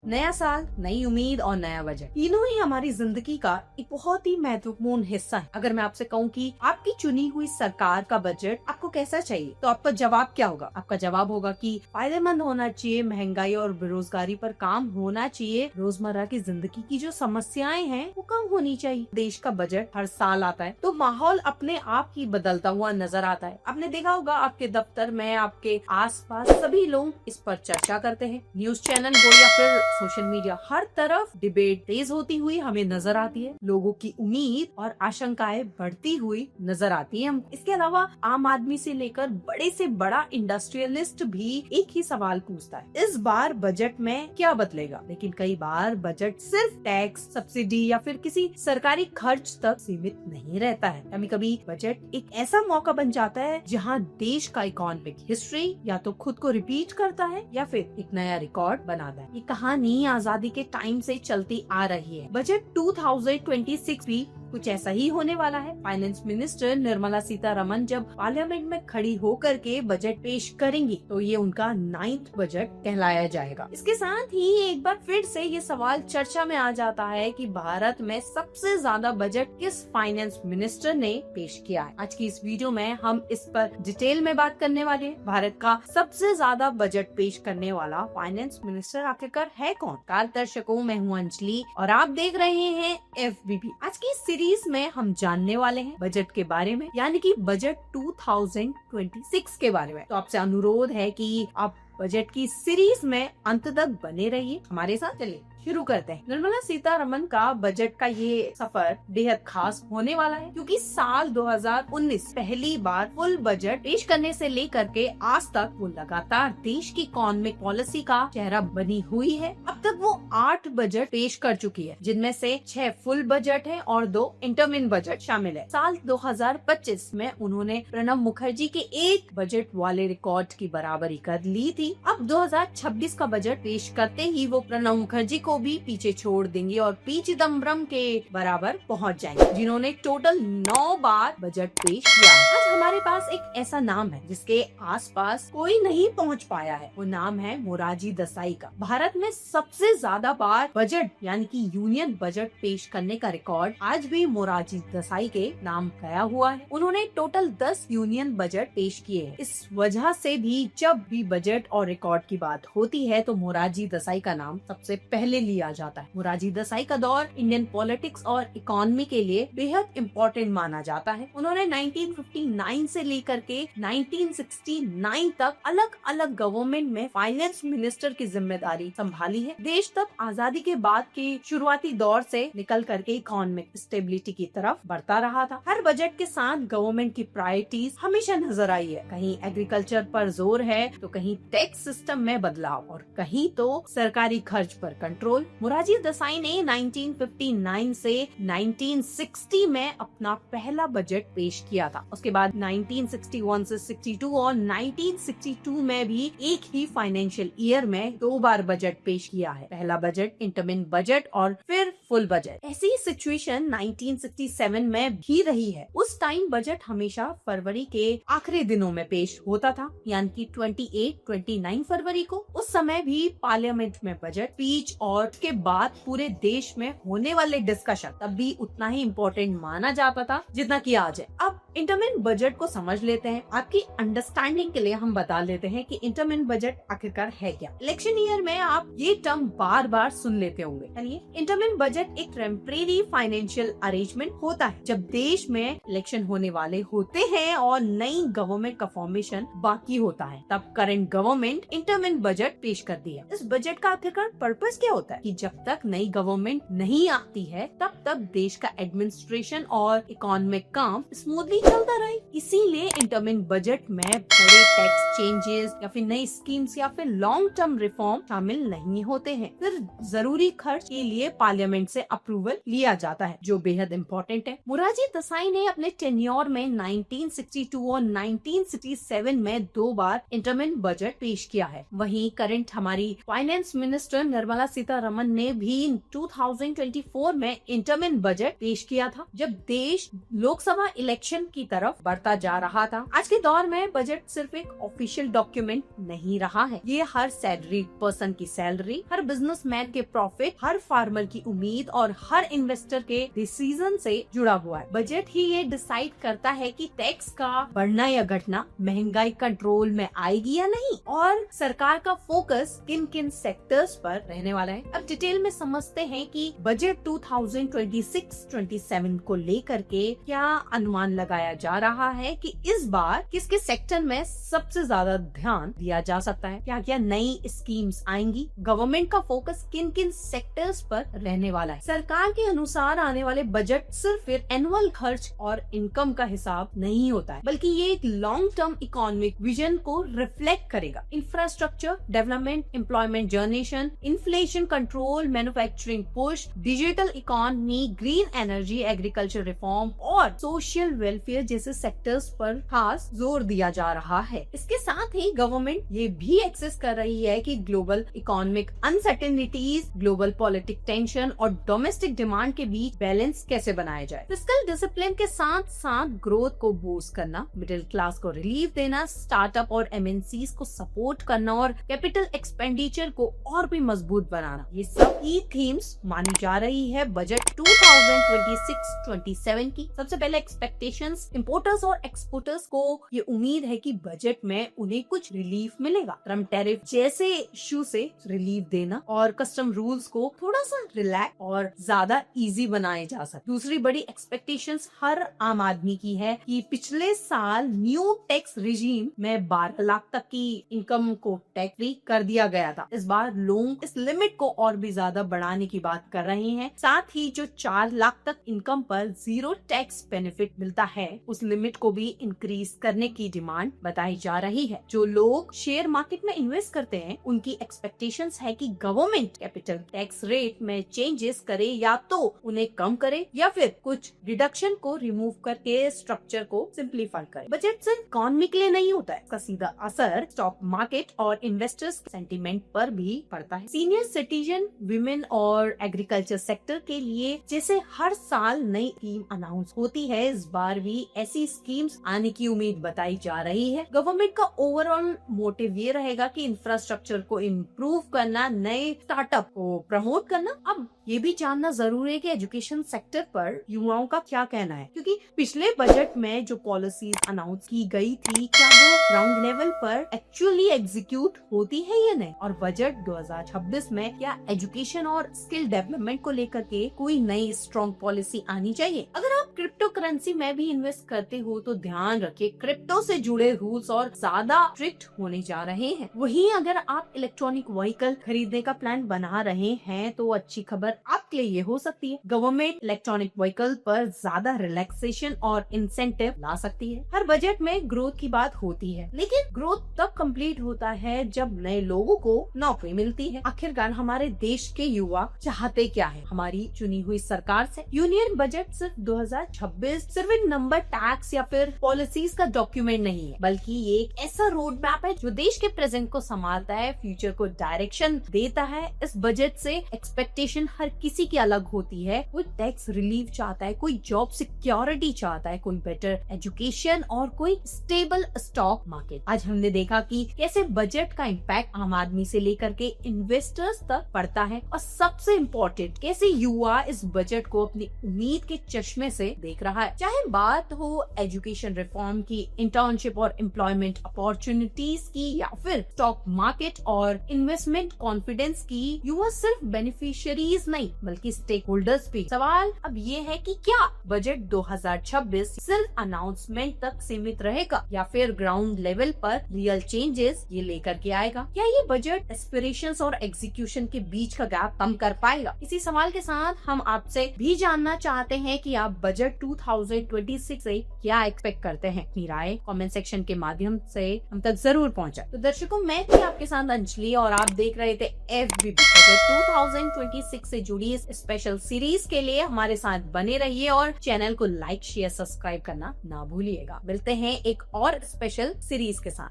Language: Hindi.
नया साल, नई उम्मीद और नया बजट, तीनों ही हमारी जिंदगी का एक बहुत ही महत्वपूर्ण हिस्सा है। अगर मैं आपसे कहूँ कि आपकी चुनी हुई सरकार का बजट आपको कैसा चाहिए, तो आपका जवाब क्या होगा? आपका जवाब होगा कि फायदेमंद होना चाहिए, महंगाई और बेरोजगारी पर काम होना चाहिए, रोजमर्रा की जिंदगी की जो समस्याएं हैं वो कम होनी चाहिए। देश का बजट हर साल आता है तो माहौल अपने आप ही बदलता हुआ नजर आता है। आपने देखा होगा आपके दफ्तर में, आपके आसपास सभी लोग इस पर चर्चा करते हैं। न्यूज चैनल हो या फिर सोशल मीडिया, हर तरफ डिबेट तेज होती हुई हमें नजर आती है। लोगों की उम्मीद और आशंकाएं बढ़ती हुई नजर आती है। इसके अलावा आम आदमी से लेकर बड़े से बड़ा इंडस्ट्रियलिस्ट भी एक ही सवाल पूछता है, इस बार बजट में क्या बदलेगा? लेकिन कई बार बजट सिर्फ टैक्स, सब्सिडी या फिर किसी सरकारी खर्च तक सीमित नहीं रहता है। कभी कभी बजट एक ऐसा मौका बन जाता है जहां देश का इकोनॉमिक हिस्ट्री या तो खुद को रिपीट करता है या फिर एक नया रिकॉर्ड बनाता है। ये कहानी आजादी के टाइम से चलती आ रही है। बजट 2026 भी कुछ ऐसा ही होने वाला है। फाइनेंस मिनिस्टर निर्मला सीतारमण जब पार्लियामेंट में खड़ी होकर के बजट पेश करेंगी तो ये उनका 9th बजट कहलाया जाएगा। इसके साथ ही एक बार फिर से ये सवाल चर्चा में आ जाता है कि भारत में सबसे ज्यादा बजट किस फाइनेंस मिनिस्टर ने पेश किया है। आज की इस वीडियो में हम इस पर डिटेल में बात करने वाले हैं। भारत का सबसे ज्यादा बजट पेश करने वाला फाइनेंस मिनिस्टर आखिरकार है कौन? कार दर्शकों, मैं हूँ अंजलि और आप देख रहे हैं FBP। आज की सीरीज में हम जानने वाले हैं बजट के बारे में, यानी कि बजट 2026 के बारे में। तो आपसे अनुरोध है कि आप बजट की सीरीज में अंत तक बने रहिए हमारे साथ। चलिए शुरू करते हैं। निर्मला सीतारमण का बजट का ये सफर बेहद खास होने वाला है, क्योंकि साल 2019 पहली बार फुल बजट पेश करने से लेकर के आज तक वो लगातार देश की इकोनॉमिक पॉलिसी का चेहरा बनी हुई है। अब तक वो 8 बजट पेश कर चुकी है, जिनमें से 6 फुल बजट है और 2 इंटरमिन बजट शामिल है। साल 2025 में उन्होंने प्रणब मुखर्जी के एक बजट वाले रिकॉर्ड की बराबरी कर ली थी। अब 2026 का बजट पेश करते ही वो प्रणब मुखर्जी को भी पीछे छोड़ देंगे और पी चिदम्बरम के बराबर पहुंच जाएंगे, जिन्होंने टोटल 9 बार बजट पेश किया है। आज हमारे पास एक ऐसा नाम है जिसके आसपास कोई नहीं पहुंच पाया है। वो नाम है मोरारजी देसाई का। भारत में सबसे ज्यादा बार बजट यानी कि यूनियन बजट पेश करने का रिकॉर्ड आज भी मोरारजी देसाई के नाम गया हुआ है। उन्होंने टोटल 10 यूनियन बजट पेश किए हैं। इस वजह से भी जब भी बजट और रिकॉर्ड की बात होती है तो मोरारजी देसाई का नाम सबसे पहले लिया जाता है। मोरारजी देसाई का दौर इंडियन पॉलिटिक्स और इकोनॉमी के लिए बेहद इम्पोर्टेंट माना जाता है। उन्होंने 1959 से लेकर के 1969 तक अलग अलग गवर्नमेंट में फाइनेंस मिनिस्टर की जिम्मेदारी संभाली है। देश तब आजादी के बाद के शुरुआती दौर से निकल करके इकोनॉमिक स्टेबिलिटी की तरफ बढ़ता रहा था। हर बजट के साथ गवर्नमेंट की प्रायोरिटीज हमेशा नजर आई है। कहीं एग्रीकल्चर पर जोर है तो कहीं टैक्स सिस्टम में बदलाव और कहीं तो सरकारी खर्च पर कंट्रोल। मोरारजी देसाई ने 1959 से 1960 में अपना पहला बजट पेश किया था। उसके बाद 1961 से 62 और 1962 में भी एक ही फाइनेंशियल ईयर में 2 बार बजट पेश किया है। पहला बजट, इंटरमिन बजट और फिर फुल बजट। ऐसी सिचुएशन 1967 में भी रही है। उस टाइम बजट हमेशा फरवरी के आखिरी दिनों में पेश होता था, यानी कि 28-29 फरवरी को। उस समय भी पार्लियामेंट में बजट स्पीच और के बाद पूरे देश में होने वाले डिस्कशन तब भी उतना ही इम्पोर्टेंट माना जाता था जितना कि आज है। अब इंटरमिन बजट को समझ लेते हैं। आपकी अंडरस्टैंडिंग के लिए हम बता लेते हैं कि इंटरमिन बजट आखिरकार है क्या। इलेक्शन ईयर में आप ये टर्म बार बार सुन लेते होंगे। चलिए, इंटरमिन बजट एक टेम्परेरी फाइनेंशियल अरेंजमेंट होता है जब देश में इलेक्शन होने वाले होते हैं और नई गवर्नमेंट का फॉर्मेशन बाकी होता है, तब करंट गवर्नमेंट इंटरमिन बजट पेश करती है। इस बजट का आखिरकार पर्पस क्या होता है कि जब तक नई गवर्नमेंट नहीं आती है तब तक देश का एडमिनिस्ट्रेशन और इकोनॉमिक काम स्मूथली चलता रहे। इसीलिए इंटरमिन बजट में बड़े टैक्स चेंजेस या फिर नई स्कीम्स या फिर लॉन्ग टर्म रिफॉर्म शामिल नहीं होते हैं। फिर जरूरी खर्च के लिए पार्लियामेंट से अप्रूवल लिया जाता है, जो बेहद इम्पोर्टेंट है। मोरारजी देसाई ने अपने टेन्योर में 1962 और 1967 में 2 बार इंटरमिन बजट पेश किया है। वहीं करंट हमारी फाइनेंस मिनिस्टर निर्मला सीतारमण सीतारमन ने भी 2024 में इंटरमिन बजट पेश किया था, जब देश लोकसभा इलेक्शन की तरफ बढ़ता जा रहा था। आज के दौर में बजट सिर्फ एक ऑफिशियल डॉक्यूमेंट नहीं रहा है, ये हर सैलरी पर्सन की सैलरी, हर बिजनेसमैन के प्रॉफिट, हर फार्मर की उम्मीद और हर इन्वेस्टर के डिसीजन से जुड़ा हुआ है। बजट ही ये डिसाइड करता है कि टैक्स का बढ़ना या घटना महंगाई कंट्रोल में आएगी या नहीं, और सरकार का फोकस किन किन सेक्टर्स पर रहने वाला है। अब डिटेल में समझते हैं कि बजट 2026-27 को लेकर के क्या अनुमान लगाया जा रहा है कि इस बार किस किस सेक्टर में सबसे ज्यादा ध्यान दिया जा सकता है, क्या क्या नई स्कीम्स आएंगी, गवर्नमेंट का फोकस किन किन सेक्टर्स पर रहने वाला है। सरकार के अनुसार आने वाले बजट सिर्फ एनुअल खर्च और इनकम का हिसाब नहीं होता है, बल्कि ये एक लॉन्ग टर्म इकोनॉमिक विजन को रिफ्लेक्ट करेगा। Infrastructure development, employment generation, inflation control, manufacturing push, digital economy, green energy, agriculture reform और सोशल वेलफेयर जैसे सेक्टर्स पर खास जोर दिया जा रहा है। इसके साथ ही गवर्नमेंट ये भी एक्सेस कर रही है कि global economic uncertainties, global politic tension और डोमेस्टिक डिमांड के बीच बैलेंस कैसे बनाया जाए। फिस्कल डिसिप्लिन के साथ साथ ग्रोथ को बूस्ट करना, मिडिल क्लास को रिलीफ देना, स्टार्टअप और एमएनसीज को सपोर्ट करना और कैपिटल एक्सपेंडिचर को और भी मजबूत बनाना, ये सब की थीम्स मानी जा रही है बजट 2026-27 की। सबसे पहले एक्सपेक्टेशंस, इंपोर्टर्स और एक्सपोर्टर्स को ये उम्मीद है कि बजट में उन्हें कुछ रिलीफ मिलेगा। ट्रम्प टैरिफ जैसे इशू से रिलीफ देना और कस्टम रूल्स को थोड़ा सा रिलैक्स और ज्यादा इजी बनाए जा सके। दूसरी बड़ी एक्सपेक्टेशंस हर आम आदमी की है कि पिछले साल न्यू टैक्स रिजीम में 12 लाख तक की इनकम को टैक्स फ्री कर दिया गया था। इस बार लोग इस लिमिट को और भी ज्यादा बढ़ाने की बात कर रहे हैं। साथ ही जो 4 लाख तक इनकम पर जीरो टैक्स बेनिफिट मिलता है, उस लिमिट को भी इंक्रीज करने की डिमांड बताई जा रही है। जो लोग शेयर मार्केट में इन्वेस्ट करते हैं, उनकी एक्सपेक्टेशंस है कि गवर्नमेंट कैपिटल टैक्स रेट में चेंजेस करे, या तो उन्हें कम करे या फिर कुछ रिडक्शन को रिमूव करके स्ट्रक्चर को सिंप्लीफाई करे। बजट सिर्फ इकोनॉमी के लिए नहीं होता है, इसका सीधा असर स्टॉक मार्केट और इन्वेस्टर्स सेंटीमेंट पर भी पड़ता है। सीनियर सिटीजन, विमेन और एग्रीकल्चर सेक्टर के लिए जैसे हर साल नई स्कीम अनाउंस होती है, इस बार भी ऐसी स्कीम्स आने की उम्मीद बताई जा रही है। गवर्नमेंट का ओवरऑल मोटिव ये रहेगा कि इंफ्रास्ट्रक्चर को इम्प्रूव करना, नए स्टार्टअप को प्रमोट करना। अब ये भी जानना जरूरी है कि एजुकेशन सेक्टर पर युवाओं का क्या कहना है, क्योंकि पिछले बजट में जो पॉलिसीज अनाउंस की गई थी, क्या वो ग्राउंड लेवल पर एक्चुअली एग्जीक्यूट होती है या नहीं, और बजट 2026 में क्या एजुकेशन और स्किल डेवलपमेंट को लेकर के कोई नई स्ट्रॉन्ग पॉलिसी आनी चाहिए। अगर आप क्रिप्टो करेंसी में भी इन्वेस्ट करते हो तो ध्यान रखिए, क्रिप्टो से जुड़े रूल्स और ज्यादा स्ट्रिक्ट होने जा रहे हैं। वहीं अगर आप इलेक्ट्रॉनिक व्हीकल खरीदने का प्लान बना रहे हैं तो अच्छी खबर आपके लिए ये हो सकती है, गवर्नमेंट इलेक्ट्रॉनिक व्हीकल पर ज्यादा रिलैक्सेशन और इंसेंटिव ला सकती है। हर बजट में ग्रोथ की बात होती है, लेकिन ग्रोथ तब कंप्लीट होता है जब नए लोगों को नौकरी मिलती है। आखिरकार हमारे देश के युवा चाहते क्या है हमारी चुनी हुई सरकार से। यूनियन बजट सिर्फ 2026 सिर्फ एक नंबर, टैक्स या फिर पॉलिसीज का डॉक्यूमेंट नहीं है, बल्कि ये एक ऐसा रोड मैप है जो देश के प्रेजेंट को संभालता है, फ्यूचर को डायरेक्शन देता है। इस बजट से एक्सपेक्टेशन हर किसी की अलग होती है। कोई टैक्स रिलीफ चाहता है, कोई जॉब सिक्योरिटी चाहता है, कोई बेटर एजुकेशन और कोई स्टेबल स्टॉक मार्केट। आज हमने देखा कि कैसे बजट का इम्पैक्ट आम आदमी से लेकर के इन्वेस्टर्स तक पड़ता है, और सबसे इम्पोर्टेंट कैसे युवा इस बजट को अपनी उम्मीद के चश्मे से देख रहा है। चाहे बात हो एजुकेशन रिफॉर्म की, इंटर्नशिप और एम्प्लॉयमेंट अपॉर्चुनिटीज की, या फिर स्टॉक मार्केट और इन्वेस्टमेंट कॉन्फिडेंस की, युवा सिर्फ बेनिफिशियरीज नहीं बल्कि स्टेक होल्डर्स भी। सवाल अब ये है कि क्या बजट 2026 सिर्फ अनाउंसमेंट तक सीमित रहेगा या फिर ग्राउंड लेवल पर रियल चेंजेस ये लेकर के आएगा। क्या ये बजट एस्पिरेशंस और एग्जीक्यूशन के बीच का गैप कम कर पाएगा? इसी सवाल के साथ हम आपसे भी जानना चाहते हैं कि आप बजट 2026 से क्या एक्सपेक्ट करते हैं। अपनी राय कमेंट सेक्शन के माध्यम से हम तक जरूर पहुंचाएं। तो दर्शकों, मैं थी आपके साथ अंजलि और आप देख रहे थे FBB बजट 2026 से जुड़ी इस स्पेशल सीरीज के लिए हमारे साथ बने रहिए और चैनल को लाइक, शेयर, सब्सक्राइब करना ना भूलिएगा। मिलते हैं एक और स्पेशल सीरीज के साथ।